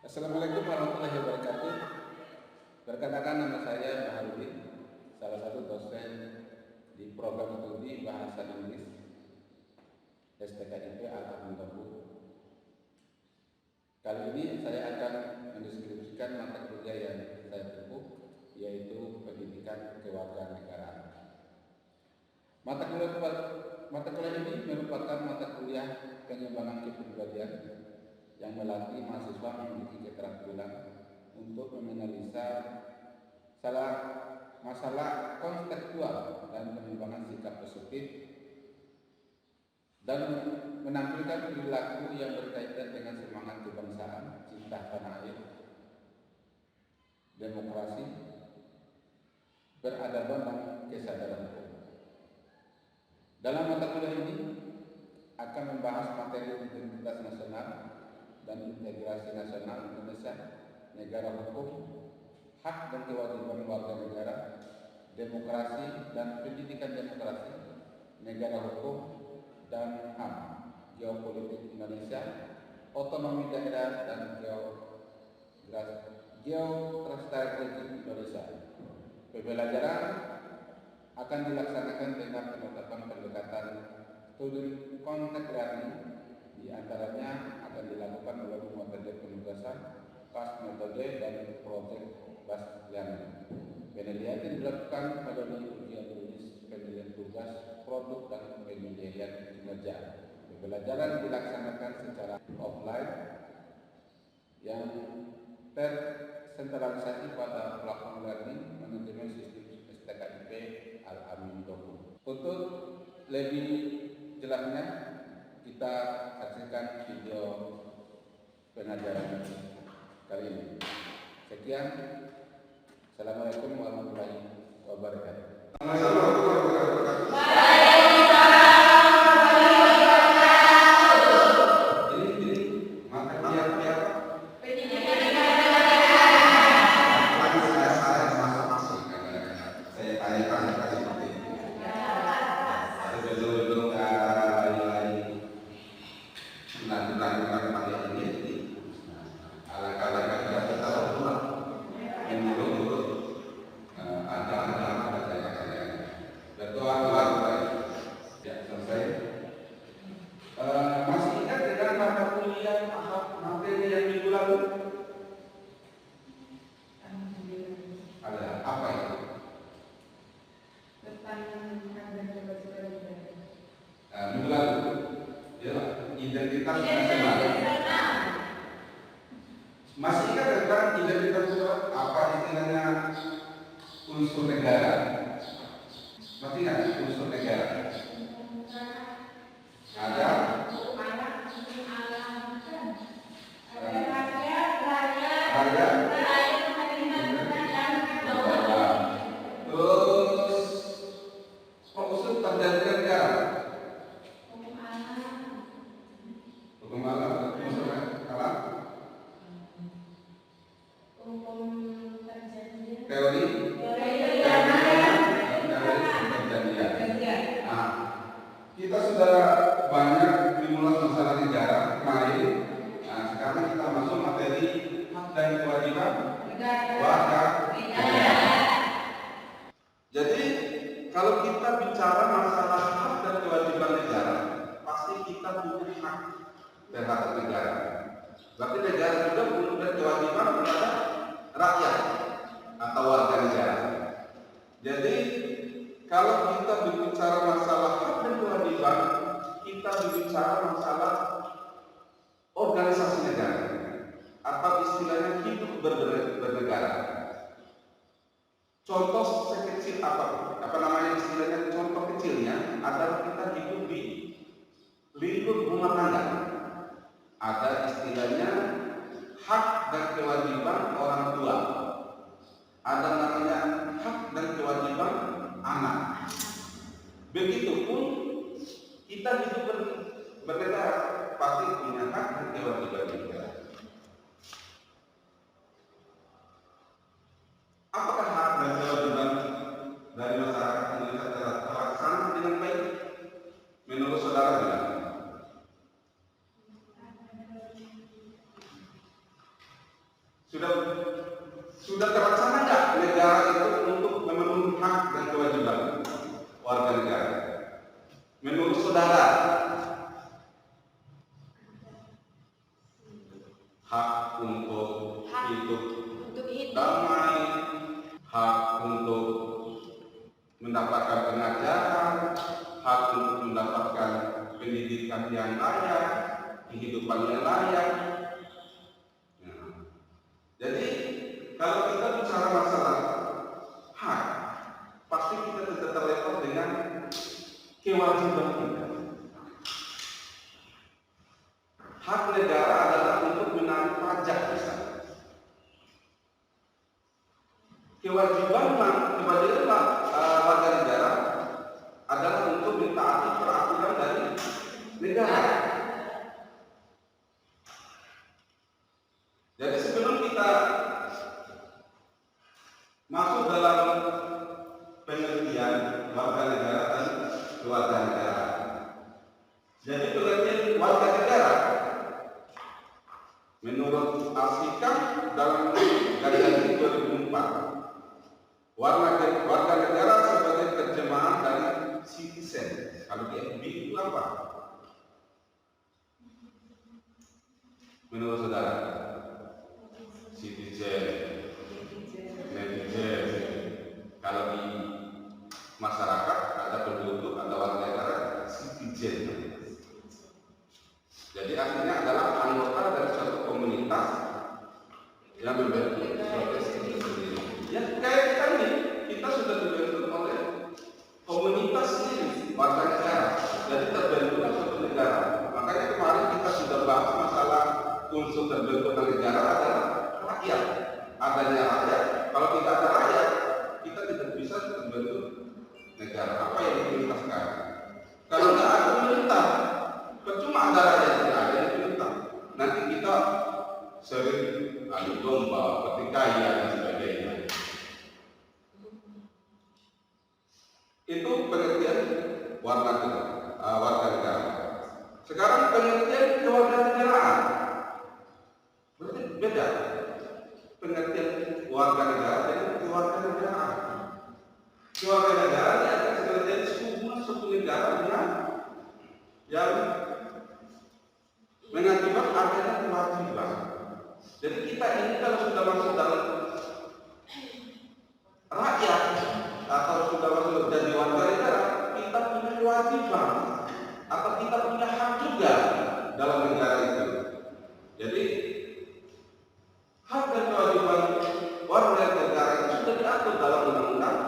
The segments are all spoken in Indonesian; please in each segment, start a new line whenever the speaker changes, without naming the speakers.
Assalamualaikum warahmatullahi wabarakatuh. Perkenalkan, nama saya Baharudin, salah satu dosen di program studi Bahasa Inggris STKIP Al-Amin Tebu. Kali ini saya akan mendeskripsikan mata kuliah yang saya tempuh, yaitu Pendidikan Kewarganegaraan. Mata kuliah ini merupakan mata kuliah pengembangan kepribadian yang melatih mahasiswa memiliki keterampilan untuk menganalisa masalah konseptual dan pengembangan sikap positif dan menampilkan perilaku yang berkaitan dengan semangat kebangsaan, cinta tanah air, demokrasi, peradaban dan kesadaran hukum. Dalam mata kuliah ini akan membahas materi identitas nasional dan integrasi nasional Indonesia, negara hukum, hak dan kewajiban warga negara, demokrasi dan pendidikan demokrasi, negara hukum dan HAM, geopolitik Indonesia, otonomi daerah dan geostrategi Indonesia. Pembelajaran akan dilaksanakan dengan penetapan pendekatan student contact learning. Di antaranya akan dilakukan melalui metode penugasan, PAS metode, dan project based learning. Penelitian dilakukan melalui ujian tulis, penilaian tugas, produk, dan penilaian kinerja. Pembelajaran dilaksanakan secara offline yang tersentralisasi pada platform learning manajemen sistem STKIP Al-Amin Tebu. Untuk lebih jelasnya, kita saksikan video pengajaran kali ini. Sekian, Assalamualaikum warahmatullahi wabarakatuh. Identitas nasional. Masih ingat tentang identitas nasional? Apa istilahnya unsur negara? Masih ingat unsur negara? Ada kita sudah banyak dimulai masalah negara kemarin. Nah, sekarang kita masuk materi hak dan kewajiban warga negara. Jadi kalau kita bicara masalah hak dan kewajiban negara, pasti kita butuh hak terhadap negara. Berarti negara juga punya kewajiban kepada rakyat atau warga negara. Jadi kalau kita berbicara masalah hak dan kewajiban, kita berbicara masalah organisasi negara atau istilahnya hidup bernegara. Contoh sekecil apa namanya istilahnya, contoh kecilnya adalah kita hidup di lingkup rumah tangga. Ada istilahnya hak dan kewajiban orang tua. Ada namanya hak dan kewajiban anak. Begitupun kita hidup bernegara pasti punya hak dan kewajiban juga. Apakah hak dan kewajiban dari masyarakat Indonesia terlaksana dengan baik menurut saudara? Menurut saudara, hak untuk hidup damai, hak untuk mendapatkan pengajaran, hak untuk mendapatkan pendidikan yang layak, kehidupan yang layak. Nah, jadi kalau kita bicara masalah hak, pasti kita tidak terlepas dengan kewajiban kita. Hak negara adalah untuk menarik pajak misalnya. Kewajiban warga negara adalah untuk mentaati peraturan dari negara. Jadi sebelum kita masuk dalam pengertian warga negara dan keluarga negara, jadi pengertian warga negara menurut Al-Hikam dalam Garis 2004, warga negara sebagai terjemahan dari citizen. Kalau di FB itu apa? Menurut saudara? Citizen, netizen. Kalau di masyarakat ada penduduk, ada warga negara, citizen. Jadi artinya adalah anggota dari suatu komunitas yang membentuk suatu sendiri. Ya kayak kita ini, kita sudah dibentuk oleh komunitas sendiri, warga negara. Jadi terbentuklah suatu negara. Makanya kemarin kita sudah bahas masalah unsur terbentuknya negara adalah rakyat. Adanya rakyat, kalau tidak ada rakyat, kita tidak bisa terbentuk negara. Apa yang diperintahkan? Kalau tidak ada pemerintah, percuma ada rakyat, tidak ada pemerintah. Nanti kita sering adu domba, pertikaian dan sebagainya. Itu pengertian warga negara. Sekarang pengertian kewarganegaraan. Berarti beda. Pengertian warga negara dengan kewarganegaraan. Kewarganegaraan adalah pengertian hubungan suatu negara yang mengakibat adanya kewajiban. Jadi kita ini kalau sudah masuk dalam rakyat atau sudah masuk jadi warga negara, kita punya kewajiban atau kita punya hak juga dalam negara itu. Jadi hak dan kewajiban warga negara itu sudah diatur dalam undang-undang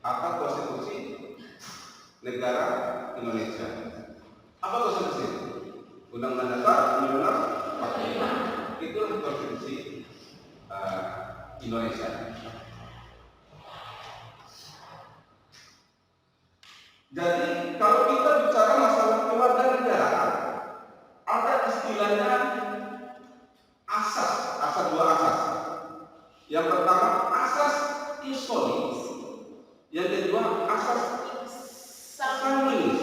atau konstitusi negara Indonesia. Apa konstitusi? Undang-Undang Dasar 1945. Itu konstitusi Indonesia. Jadi kalau kita bicara masalah keluarga negara, ada istilahnya asas dua asas. Yang pertama asas isolis, yang kedua asas sanguinis.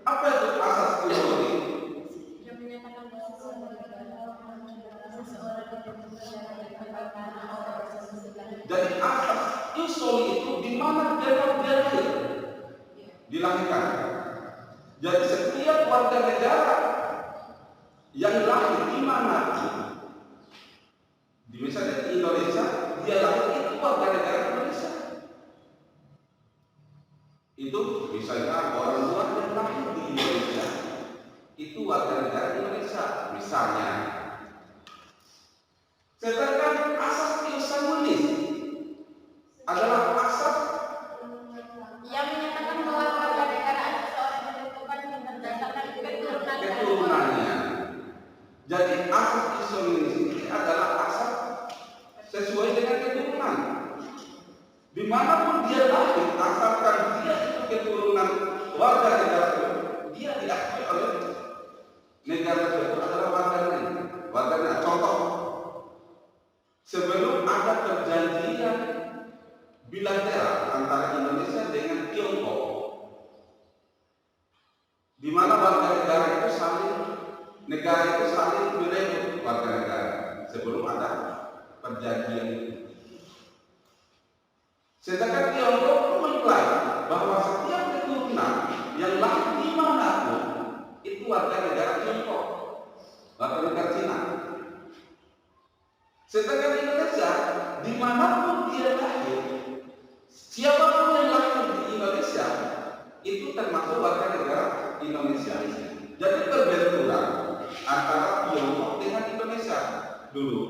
Apa itu asas isolis? Yang menyatakan bahwa jadi asas isolis itu di mana dia dilahirkan. Jadi setiap warga negara yang lahir di mana, di misalnya di Indonesia, dia lahir itu warga negara Indonesia. Itu misalnya orang tua yang lahir di Indonesia, itu warga negara Indonesia, misalnya. Sedangkan asas insanulis adalah asas yang menyatakan bahwa warga negara adalah seorang yang ditentukan berdasarkan keturunannya. Jadi asas insanulis ini adalah asas sesuai dengan keturunan. Dimanapun dia lahir, asalkan dia itu keturunan warga negara itu, dia diakui oleh negara itu adalah warganya. Contoh, sebelum ada perjanjian bilateral antara Indonesia dengan Tiongkok, di mana warga negara itu saling merebut warga negara sebelum ada perjanjian itu. Sedangkan Tiongkok mengklaim bahwa setiap keturunan negara Cina. Sedangkan Indonesia, dimanapun dia lahir, siapapun yang lahir di Indonesia itu termasuk warga negara Indonesia. Jadi berbenturan antara Tiongkok dengan Indonesia dulu,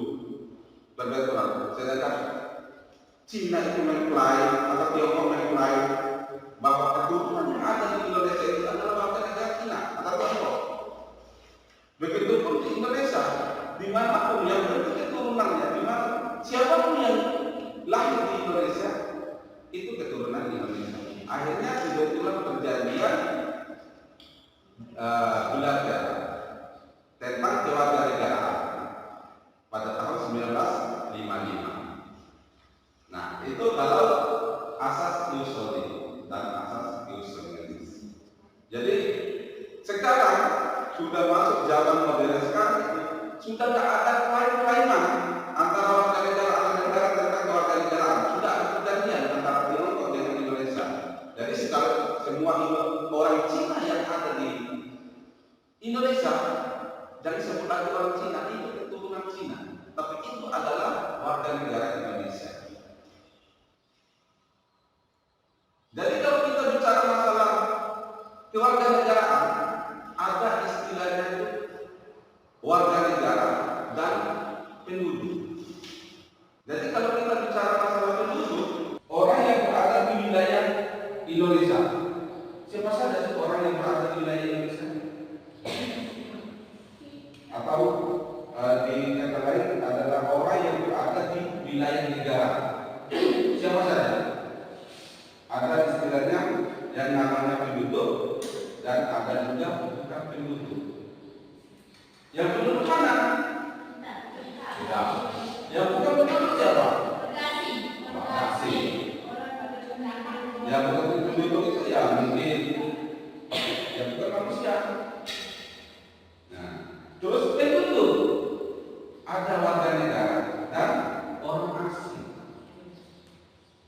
berbenturan. Sedangkan Cina itu mengklaim atau Tiongkok mengklaim bahwa keturunan yang ada di Indonesia itu adalah warga negara Cina atau Tiongkok. Begitupun di Indonesia, dimanapun yang bentuk keturunannya, dimana siapapun yang lahir di Indonesia itu keturunan Indonesia. Akhirnya dibentuklah perjanjian belajar tentang kewarganegaraan pada tahun 1955. Nah, itu kalau asas ius soli dan asas ius sanguinis. Jadi sekarang sudah masuk zaman modern sekarang, sudah tidak ada klaim-klaiman antara warga negara negara tentang kewarganegaraan. Sudah ada perjanjian antara Tiongkok dengan Indonesia. Jadi semua orang Cina yang ada di Indonesia, jadi sebut lagi orang Cina itu keturunan Cina, tapi itu adalah warga negara Indonesia. Jadi kalau kita bicara masalah kewarganegaraan, ada istilahnya itu warga negara dan penduduk. Jadi kalau kita bicara masalah penduduk, orang yang berada di wilayah Indonesia, siapa saja sih orang yang berada di wilayah Indonesia? Atau di kata lain adalah orang yang berada di wilayah negara. Siapa saja? Ada istilahnya yang namanya penduduk dan ada juga bukan penduduk. Yang penduduk mana? Tidak. Yang bukan penduduk siapa? Bekasi. Yang bukan penduduk itu ya mungkin yang bukan manusia. Nah, terus penduduk ada warga negara dan orang asing.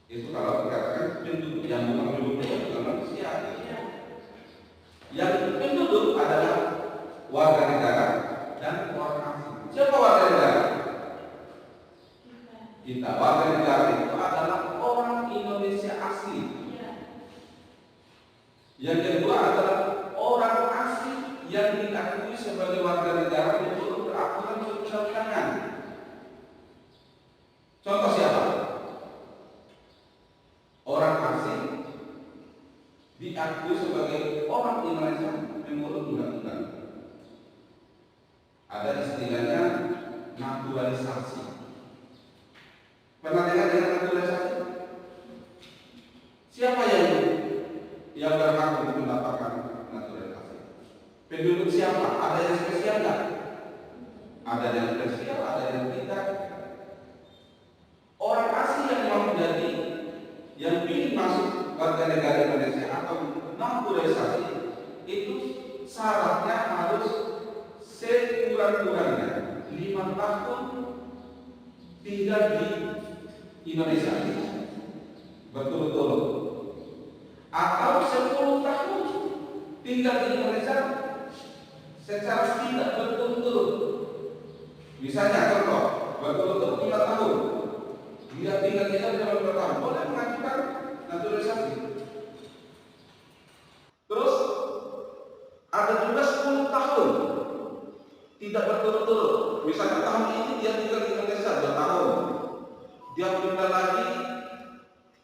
Itu kalau dikatakan penduduk, yang bukan penduduk itu bukan manusia. Yang penduduk adalah warga negara dan orang asing. Siapa warga negara? Kita. Warga negara itu adalah orang Indonesia asli. Yang kedua adalah orang asing yang diakui sebagai warga negara menurut peraturan perundang-undangan. Contoh siapa? Orang asing diakui sebagai orang Indonesia menurut undang-undang. Ada istilahnya naturalisasi. Pernah dengar dengan naturalisasi? Siapa yang berhak untuk mendapatkan naturalisasi? Penduduk siapa? Ada yang spesial nggak? Ada yang spesial, ada yang tidak. Orang asing yang mau menjadi, yang ingin masuk warga negara Indonesia atau naturalisasi, itu syaratnya harus sekurang-kurangnya 5 tahun tinggal di Indonesia berturut-turut, atau 10 tahun tinggal di Indonesia secara tidak berturut-turut. Misalnya contoh, berturut-turut 5 tahun, dia tinggal di Indonesia beberapa tahun, boleh mengajukan naturalisasi. Terus ada juga 10 tahun tidak berturut-turut. Misalnya tahun ini dia tinggal di Indonesia 2 tahun, dia pindah lagi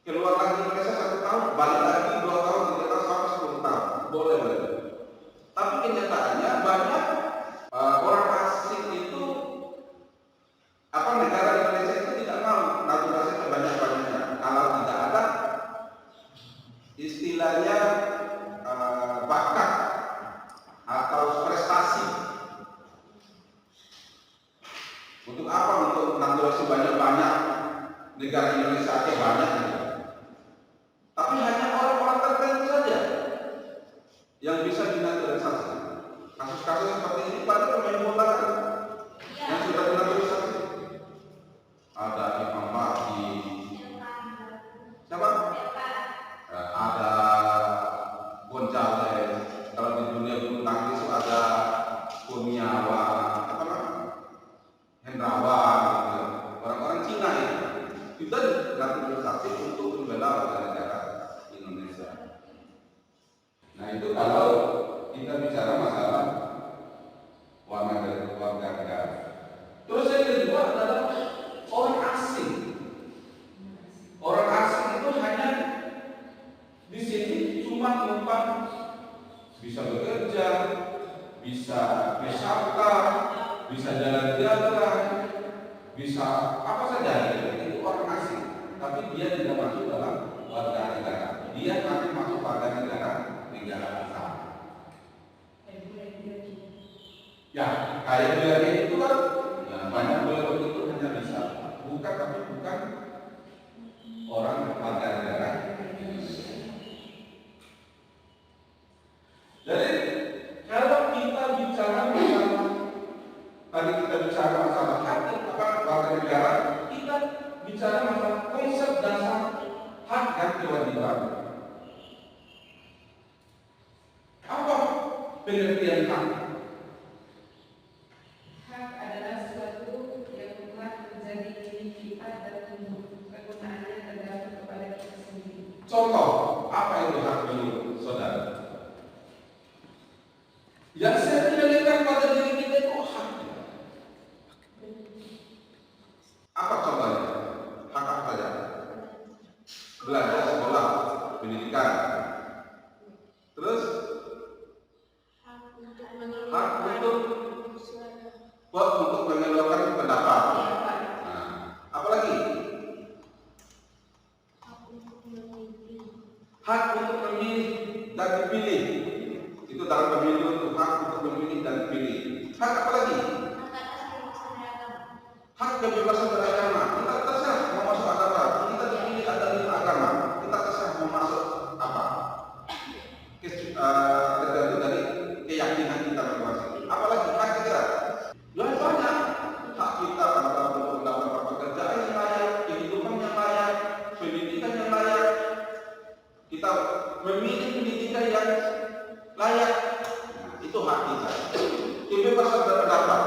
keluar lagi Indonesia 1 tahun, balik lagi 2 tahun, 3 tahun sampai 10 tahun, boleh. Tapi kenyataannya banyak orang asing itu negara Indonesia itu tidak mau naturalisasi sebanyak-banyaknya kalau tidak ada istilahnya bakat atau prestasi. Untuk apa? Untuk naturalisasi banyak-banyak, negara Indonesia aja banyak. Tapi hanya orang-orang tertentu saja yang bisa dinaturalisasi. Kasus-kasus seperti ini pada pemain bola kan yang sudah dinaturalisasi. Ada Ivan Fahmi, siapa? Ada Gonzales, Nah itu kalau kita bicara masalah warga negara. Terus yang kedua adalah orang asing. Orang asing itu hanya di sini cuma numpang, bisa bekerja, bisa wisata, bisa jalan-jalan, bisa apa saja. Itu orang asing, tapi dia tidak masuk dalam warga negara. Dia nanti masuk warga negara kita. Ya, kayak bulan itu kan banyak bulan itu hanya bisa bukan, tapi bukan orang warga negara Indonesia. Jadi kalau kita bicara masalah, tadi kita bicara masalah hak warga negara, kita bicara masalah konsep dasar hak dan kewajiban. Apa pengertian hak?
Hak adalah sesuatu yang telah menjadi milik kita dan penggunaannya tergantung kepada kita sendiri.
Contoh, apa itu hak menurut saudara? Yang saya kembalikan pada diri kita itu hak. Apa contohnya? Hak apa saja? Belajar sekolah, pendidikan. Terus hak untuk mengeluarkan pendapat. Nah, apa lagi? Hak untuk memilih dan dipilih. Itu dalam pemilu itu hak untuk memilih dan dipilih. Hak apa lagi? Hak kebebasan beragama. Kita terserah mau masuk agama. Kita dipilih ada 5 agama. Kita terserah mau masuk apa. Tergantung dari keyakinan kita masing-masing. Apalagi hak kita. Banyak hak kita untuk mendapatkan pekerjaan yang layak, kehidupan yang layak, pendidikan yang layak. Kita memilih pendidikan yang layak. Nah, itu hak kita. Kebebasan berpendapat.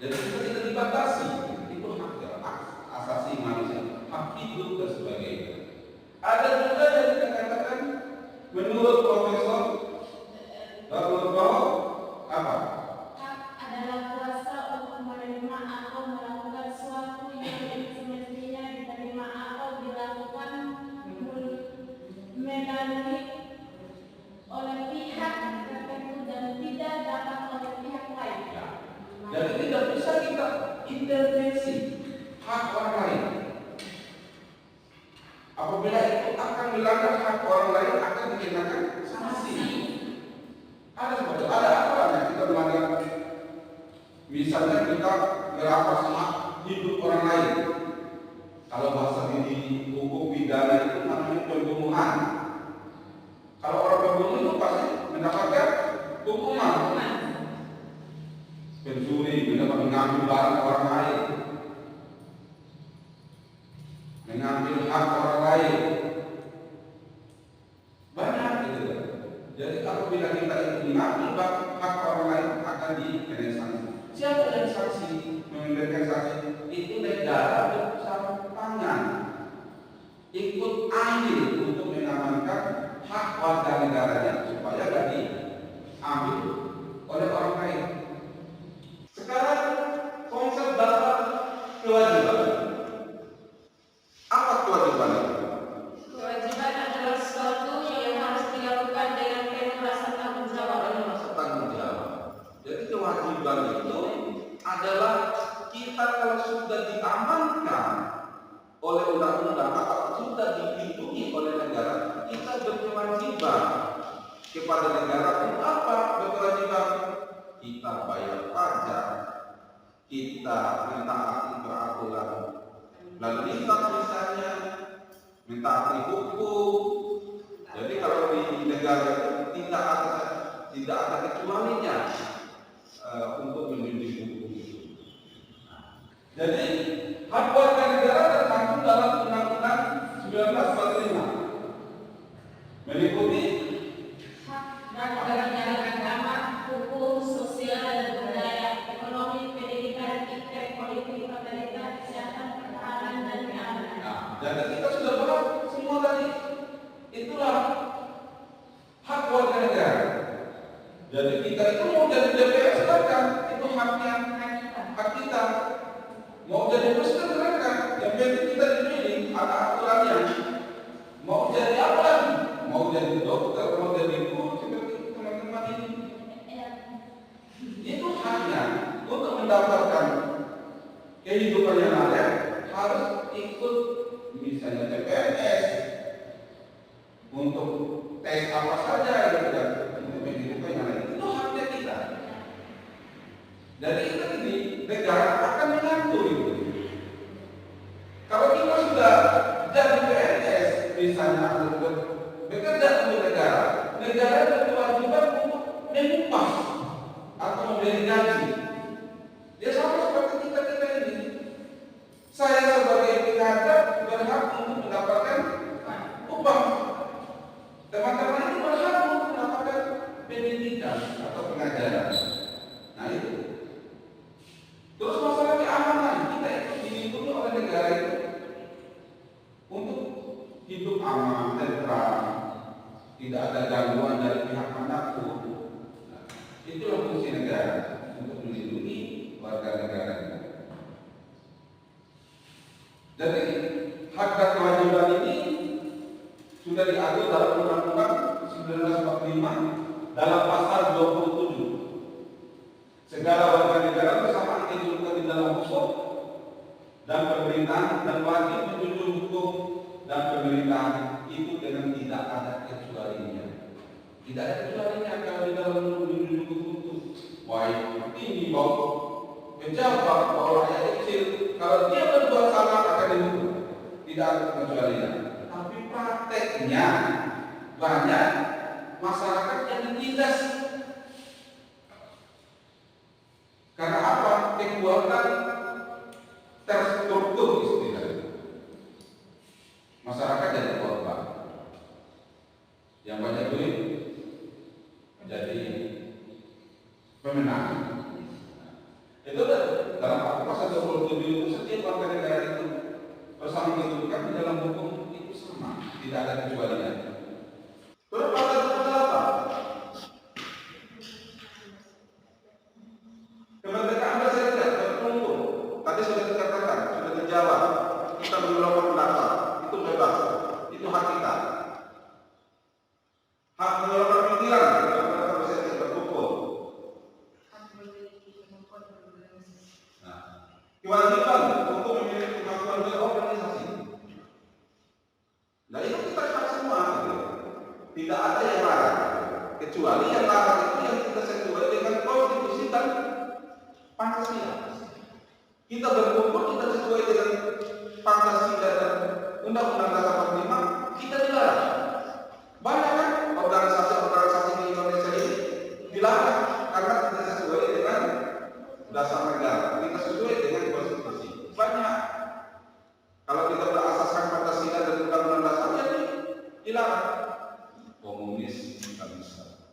Jadi kita tidak dibatasi. Itu hak asasi manusia, hak hidup dan sebagainya. Ada juga yang dikatakan menurut Profesor apa?
Hak adalah kuasa untuk menerima atau melakukan sesuatu yang semestinya diterima atau dilakukan melalui oleh pihak tertentu dan tidak dapat oleh pihak lain.
Jadi tidak bisa kita intervensi hak orang lain. Apabila itu akan melanggar hak orang lain, akan dikenakan sanksi. Ada aturannya kita melanggar. Misalnya kita merampas hak hidup orang lain. Kalau bahasa di hukum pidana itu namanya pembunuhan. Kalau orang pembunuh itu pasti mendapatkan hukuman. Pencuri mendapat mengambil barang orang lain, mengambil hak orang lain. Banyak gitu. Jadi apabila kita itu mengambil hak orang lain akan dikenakan sanksi. Siapa yang sanksi memberikan sanksi? Itu negara bersama tangan ikut andil untuk mengamankan hak warga negaranya supaya tidak diambil oleh orang lain. Sekarang konsep dasar kewajiban. Apa kewajiban?
Kewajiban adalah sesuatu yang harus dilakukan dengan penuh rasa tanggung jawab.
Rasa tanggung jawab. Jadi kewajiban itu adalah kita kalau sudah diamankan oleh undang-undang atau sudah dilindungi oleh negara, kita berkewajiban kepada negara. Untuk apa berkewajiban? Kita bayar pajak, kita mentaati peraturan lalu lintas misalnya, mentaati hukum. Jadi kalau di negara itu tidak ada kecualinya untuk menjunjung hukum itu. Jadi hak warga negara tercantum dalam Undang-Undang 1945 meliputi
hak bagi agama, hukum, sosial dan budaya, ekonomi, pendidikan, etika, politik, pemerintahan, kesehatan, pertahanan dan keamanan.
Jadi kita sudah bahas semua tadi. Itulah hak warga negara. upah atau memberi gaji. Dia sama seperti kita ini. Saya sebagai pekerja berhak untuk mendapatkan upah. Teman-teman ini berhak untuk mendapatkan pendidikan atau pengajaran. Nah itu. Terus masalah keamanan, kita itu dilindungi oleh negara itu untuk hidup aman, tentram, tidak ada gangguan dari pihak manapun. Nah, itulah fungsi negara untuk melindungi warga negaranya. Jadi hak dan kewajiban ini sudah diatur dalam Undang-Undang 1945 dalam pasal 27. Segala warga negara bersamaan dijunjung di dalam hukum dan pemerintahan dan wajib menjunjung hukum dan pemerintahan itu dengan tidak ada kecualinya. Tidak ada kecualinya kalau di dalam menjunjung hukum itu. Baik tinggi bawah pejabat bawah rakyat kecil, kalau dia berbuat salah akan dihukum. Tidak ada kecualinya. Tapi prakteknya banyak masyarakat yang ditindas. Karena apa? Kekuatan terstruktur istilahnya. Masyarakat jadi korban. Yang banyak duit jadi pemenang. Itu dalam pasal 27 itu setiap warga negara itu bersama kedudukan di dalam hukum itu sama, tidak ada kecualinya. Terus pasal 28. Kemerdekaan berserikat berkumpul. Tadi sudah dikatakan, sudah dijawab. Kita mengelola pendapat, itu bebas, itu hak kita. Hak mengelola pikiran, kemerdekaan berserikat berkumpul. Nah, kewajiban untuk memiliki kemampuan berorganisasi. Nah itu kita hak semua. Tidak ada yang larang, kecuali yang larang itu yang kita sesuai dengan konstitusi dan Pancasila. Kita berkumpul, kita sesuai dengan Pancasila dan Undang-Undang Dasar 45, kita dilarang. Banyak kan organisasi-organisasi di Indonesia ini dilarang karena tidak sesuai dengan dasar negara, tidak sesuai dengan konstitusi. Banyak. Kalau kita berasaskan Pancasila dan Undang-Undang Dasar, jadi dilarang. Komunis tidak bisa.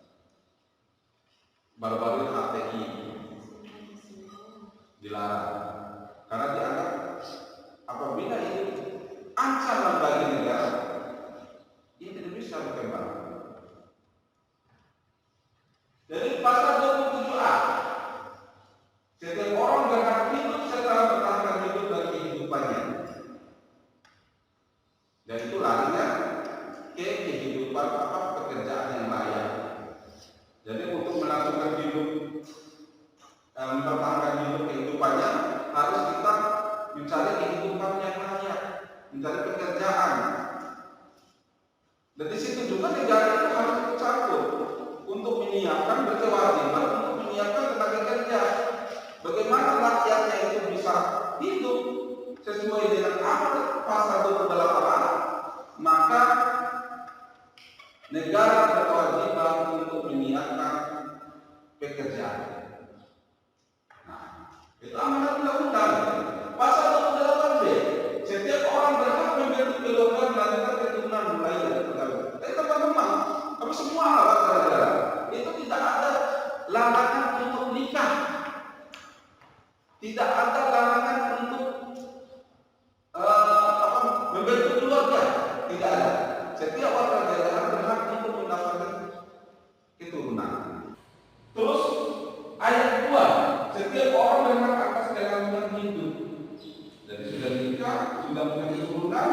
Baru-baru HTI dilarang karena dianggap apabila ini ancaman bagi negara, ini tidak bisa berkembang. Jadi pasal 27A, setiap orang berhak hidup serta bertahan hidup dan kehidupannya. Dan itu larinya ke kehidupan pekerjaan yang layak. Jadi untuk melakukan hidup mempertahankan hidup kehidupannya harus kita mencari kehidupan yang layak, mencari pekerjaan. Dan di situ juga negara itu harus tercampur untuk menyiapkan berkewajiban untuk menyiapkan tenaga kerja. Bagaimana rakyatnya itu bisa hidup sesuai dengan amanat pasal 28A, maka negara berkewajiban untuk menyiapkan pekerjaan. Itu amanat undang-undang. Pasal 28B, setiap orang berhak memiliki keluarga melanjutkan keturunan mulai dari keluarga. Tapi teman-teman, kami semua warga negara itu tidak ada larangan untuk nikah, tidak ada larangan untuk membentuk keluarga, tidak ada. Setiap warga negara berhak untuk mendapatkan keturunan. Terus ayat 2, setiap orang berhak atas kelangsungan hidup. Jadi sudah nikah, sudah punya keturunan,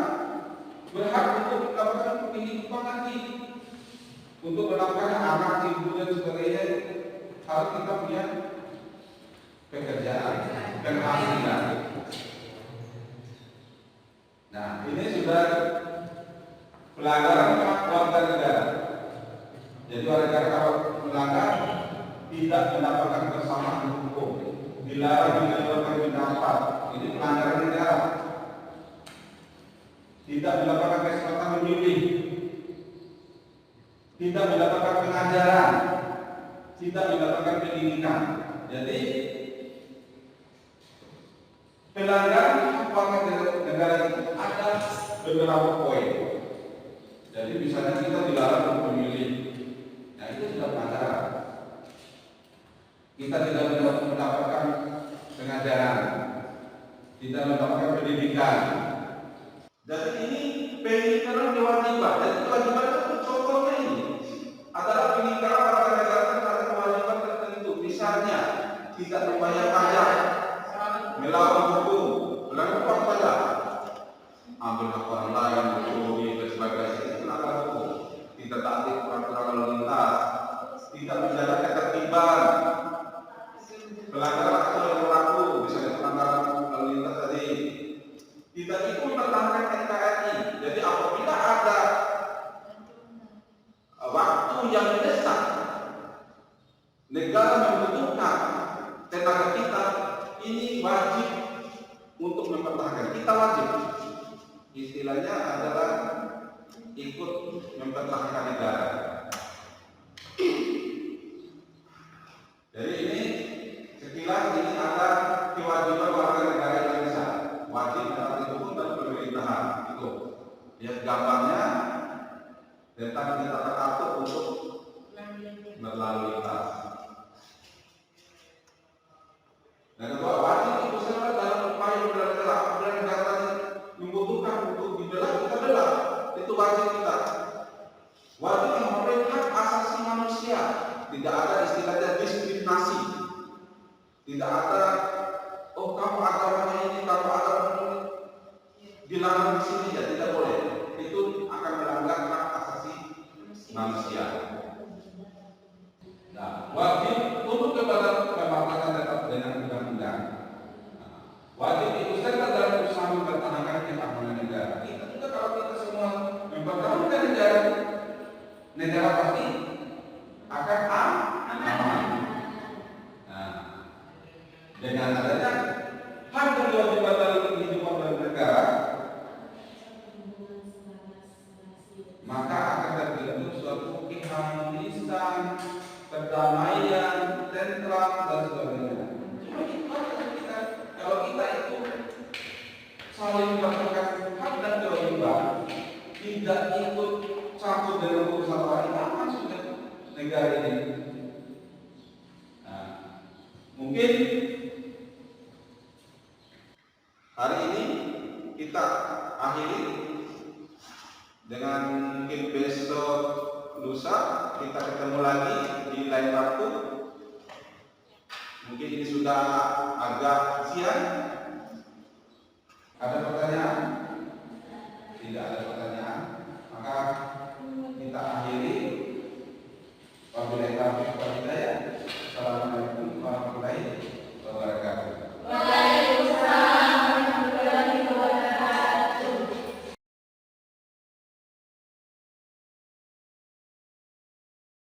berhak untuk mendapatkan kehidupan nanti, untuk mendapatkan anak, ibu dan sebagainya. Harus kita punya pekerjaan dan penghasilan. Nah, ini sudah pelanggaran hak warga negara. Jadi warga negara kalau melanggar tidak mendapatkan kesamaan hukum, dilarang mengeluarkan pendapat, ini pelanggaran negara. Tidak mendapatkan kesempatan memilih, tidak mendapatkan pengajaran, tidak mendapatkan pendidikan. Jadi pelanggaran warga negara itu ada beberapa poin. Jadi misalnya kita dilarang untuk memilih, nah itu sudah pelanggaran. Kita tidak mendapatkan pengajaran, tidak mendapatkan pendidikan. Jadi ini peningkatan kewajiban. Dan kewajiban itu contohnya ini adalah peningkatan warga negara terhadap kewajiban tertentu. Misalnya tidak membayar pajak, melawan hukum, melanggar pajak, ambil hak orang lain, mencuri dan sebagainya, itu melanggar hukum. Tidak taati peraturan lalu lintas, tidak menjaga ketertiban, pelanggaran aturan yang berlaku, misalnya pelanggaran lalu lintas tadi. Tidak itu mempertahankan NKRI. Jadi apabila ada waktu yang mendesak, negara membutuhkan tenaga kita, ini wajib untuk mempertahankan. Kita wajib, istilahnya adalah ikut mempertahankan negara. Jadi ini sekilas ini ada kewajiban warga negara Indonesia, wajib menaati hukum dan pemerintahan. Itu lihat gambarnya tentang kita teratur untuk berlalu lintas. Dan kedua, wajib itu serta dalam upaya bela negara membutuhkan untuk dibelah, kita belah. Itu wajib kita. Wajib memberikan hak asasi manusia. Tidak ada istilahnya diskriminasi. Tidak ada, oh kamu agamanya ini, kamu agamanya ini, dilarang di sini ya, tidak boleh. Itu akan melanggar hak asasi manusia. Nah, wajib untuk kepada pembatasan tetap dengan undang-undang. Wajib itu serta dalam usaha mempertahankan keamanan negara. Kita juga kalau kita semua mempertahankan negara pasti akan aman. Nah, dengan adanya hak dan kewajiban dalam kehidupan bernegara, maka akan terbentuk suatu keharmonisan, perdamaian, tentram dan sebagainya. Cuma itu kita, kalau kita itu saling melakukan hak dan kewajiban, tidak ikut campur dengan urusan lain, aman sudah negara ini. Nah, mungkin hari ini kita akhiri dengan mungkin besok lusa kita ketemu lagi di lain waktu. Mungkin ini sudah agak siang.